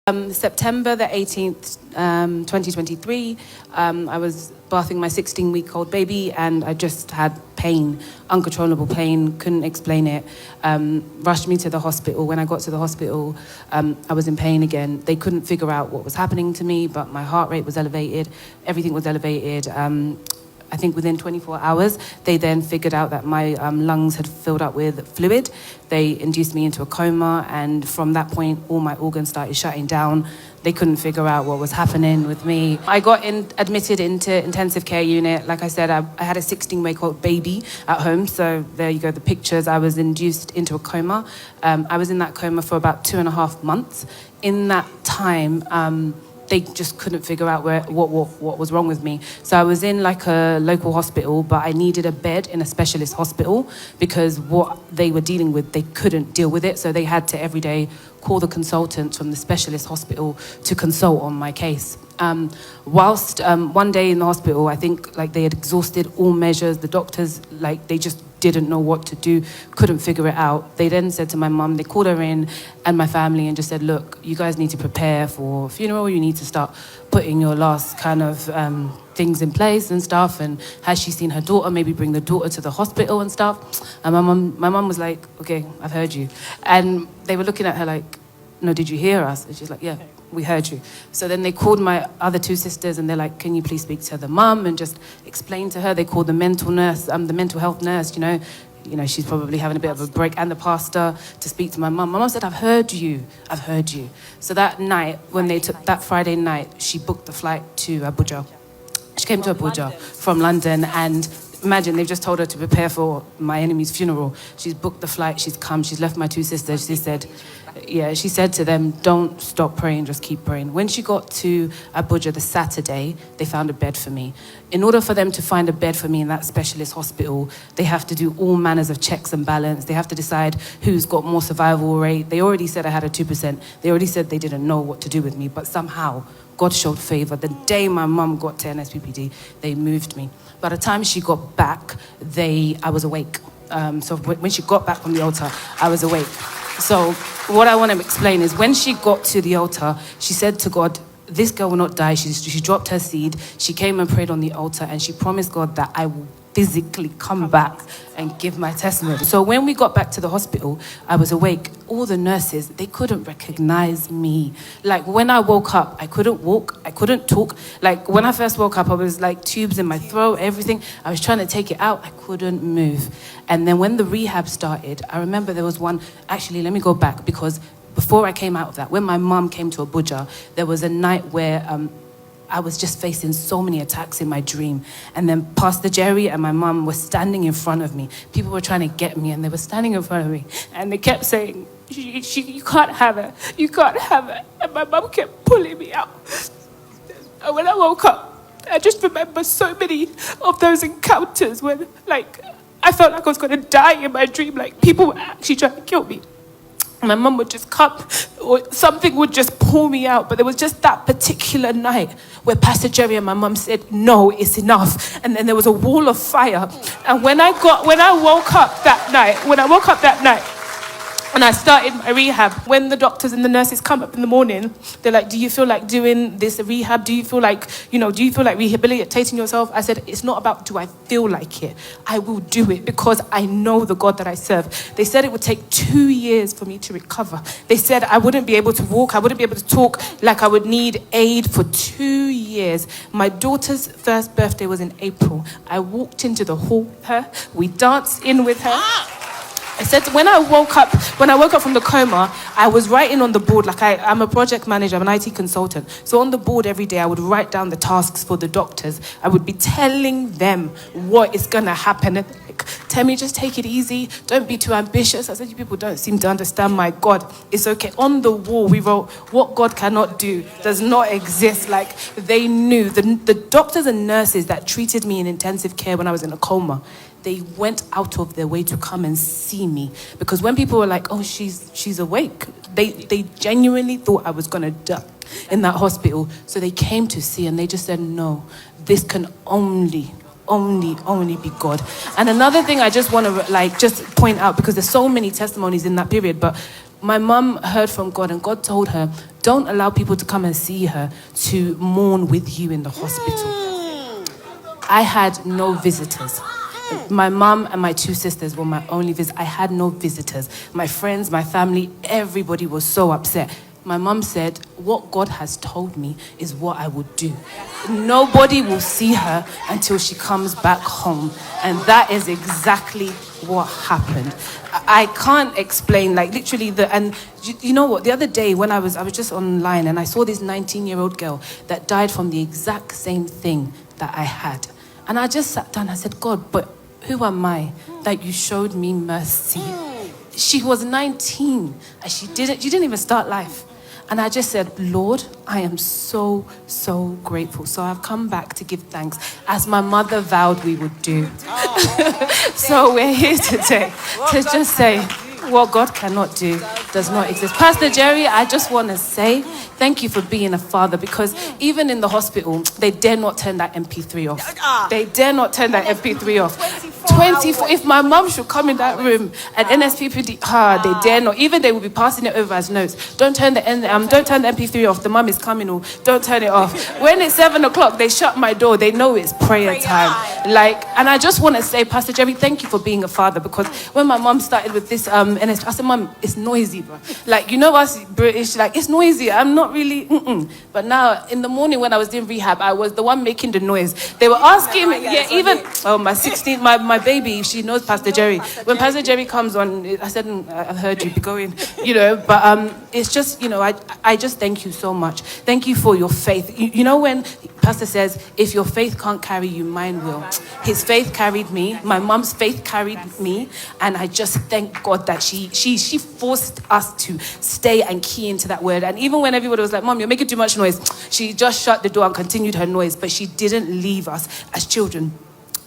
September the 18th, 2023, I was bathing my 16-week-old baby and I just had pain, uncontrollable pain, couldn't explain it. Rushed me to the hospital. When I got to the hospital, I was in pain again. They couldn't figure out what was happening to me, but my heart rate was elevated, everything was elevated. I think within 24 hours, they then figured out that my lungs had filled up with fluid. They induced me into a coma, and from that point, all my organs started shutting down. They couldn't figure out what was happening with me. I got admitted into intensive care unit. Like I said, I had a 16-week-old baby at home, so there you go, the pictures. I was induced into a coma. I was in that coma for about 2.5 months. In that time, they just couldn't figure out what was wrong with me. So I was in like a local hospital, but I needed a bed in a specialist hospital because what they were dealing with, they couldn't deal with it. So they had to every day call the consultants from the specialist hospital to consult on my case. Whilst one day in the hospital, I think like they had exhausted all measures. The doctors, like they just didn't know what to do, couldn't figure it out. They then said to my mum, they called her in and my family and just said, look, you guys need to prepare for a funeral. You need to start putting your last kind of things in place and stuff. And has she seen her daughter? Maybe bring the daughter to the hospital and stuff. And my mum was like, okay, I've heard you. And they were looking at her like, no, did you hear us? And she's like, yeah, we heard you. So then they called my other 2 sisters and they're like, can you please speak to the mum and just explain to her? They called the mental nurse, the mental health nurse, you know, she's probably having a bit of a break, and the pastor to speak to my mum. My mum said, I've heard you. So that night, when they took that Friday night, she booked the flight to Abuja. She came to Abuja from London, and imagine, they've just told her to prepare for my enemy's funeral. She's booked the flight, she's come, she's left my 2 sisters. She said to them, don't stop praying, just keep praying. When she got to Abuja the Saturday, they found a bed for me. In order for them to find a bed for me in that specialist hospital, they have to do all manners of checks and balance. They have to decide who's got more survival rate. They already said I had a 2%. They already said they didn't know what to do with me, but somehow God showed favor. The day my mum got to NSPPD, they moved me. By the time she got back, I was awake. So when she got back from the altar, I was awake. So what I want to explain is when she got to the altar, she said to God, this girl will not die. She dropped her seed. She came and prayed on the altar, and she promised God that I will physically come back and give my testimony. So when we got back to the hospital, I was awake. All the nurses, they couldn't recognize me. Like when I woke up, I couldn't walk, I couldn't talk. Like when I first woke up, I was like tubes in my throat, everything. I was trying to take it out, I couldn't move. And then when the rehab started, I remember there was one, actually, let me go back, because before I came out of that, when my mum came to Abuja, there was a night where I was just facing so many attacks in my dream. And then Pastor Jerry and my mum were standing in front of me. People were trying to get me, and they were standing in front of me. And they kept saying, you can't have her. You can't have her. And my mum kept pulling me out. And when I woke up, I just remember so many of those encounters when, like, I felt like I was going to die in my dream. Like, people were actually trying to kill me. My mum would just come, or something would just pull me out. But there was just that particular night where Pastor Jerry and my mum said, no, it's enough. And then there was a wall of fire. And when I woke up that night, and I started my rehab, when the doctors and the nurses come up in the morning, they're like, do you feel like doing this rehab? Do you feel like rehabilitating yourself? I said, it's not about do I feel like it. I will do it because I know the God that I serve. They said it would take 2 years for me to recover. They said I wouldn't be able to walk. I wouldn't be able to talk. Like I would need aid for 2 years. My daughter's first birthday was in April. I walked into the hall with her. We danced in with her. I said when I woke up from the coma, I was writing on the board, like I'm a project manager, I'm an IT consultant. So on the board every day, I would write down the tasks for the doctors. I would be telling them what is going to happen. And like, Temi, just take it easy. Don't be too ambitious. I said, you people don't seem to understand my God. It's okay. On the wall, we wrote, what God cannot do does not exist. Like they knew. The doctors and nurses that treated me in intensive care when I was in a coma, they went out of their way to come and see me. Because when people were like, oh, she's awake, they genuinely thought I was going to die in that hospital. So they came to see, and they just said, no, this can only be God. And another thing I just want to just point out, because there's so many testimonies in that period, but My mum heard from God, and God told her, don't allow people to come and see her to mourn with you in the hospital. I had no visitors. My mum and my 2 sisters were my only visitors. I had no visitors. My friends, my family, everybody was so upset. My mum said, what God has told me is what I would do. Nobody will see her until she comes back home. And that is exactly what happened. I can't explain, like literally and you know what, the other day when I was just online and I saw this 19-year-old girl that died from the exact same thing that I had. And I just sat down and I said, God, but who am I that you showed me mercy? She was 19 and she didn't even start life. And I just said, Lord, I am so, so grateful. So I've come back to give thanks as my mother vowed we would do. So we're here today to just say what God cannot do does not exist. Pastor Jerry, I just want to say thank you for being a father, because even in the hospital, they dare not turn that MP3 off. They dare not turn that MP3 off. 24. If my mum should come in that room and NSPPD, they dare not. Even they will be passing it over as notes. Don't turn the MP3 off. The mum is coming. Or don't turn it off. When it's 7 o'clock, they shut my door. They know it's prayer time. And I just want to say, Pastor Jerry, thank you for being a father, because when my mum started with this NSP, I said, Mum, it's noisy, bro. Like, you know us British, like, it's noisy. I'm not really, But now, in the morning when I was doing rehab, I was the one making the noise. They were asking me, my 16th, my baby, she knows Pastor Jerry. When Pastor Jerry comes on, I said, I heard you, be going, but it's just, I just thank you so much. Thank you for your faith. You know when Pastor says, if your faith can't carry you, mine will. His faith carried me. My mom's faith carried me. And I just thank God that she forced us to stay and key into that word. And even when everybody was like, Mom, you're making too much noise, she just shut the door and continued her noise. But she didn't leave us as children.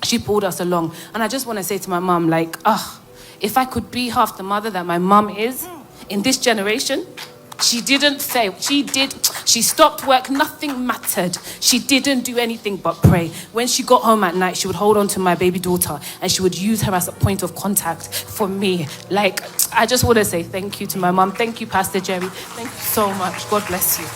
She pulled us along. And I just want to say to my mom, if I could be half the mother that my mom is in this generation, she didn't fail. She stopped work. Nothing mattered. She didn't do anything but pray. When she got home at night, she would hold on to my baby daughter and she would use her as a point of contact for me. I just want to say thank you to my mom. Thank you, Pastor Jerry. Thank you so much. God bless you.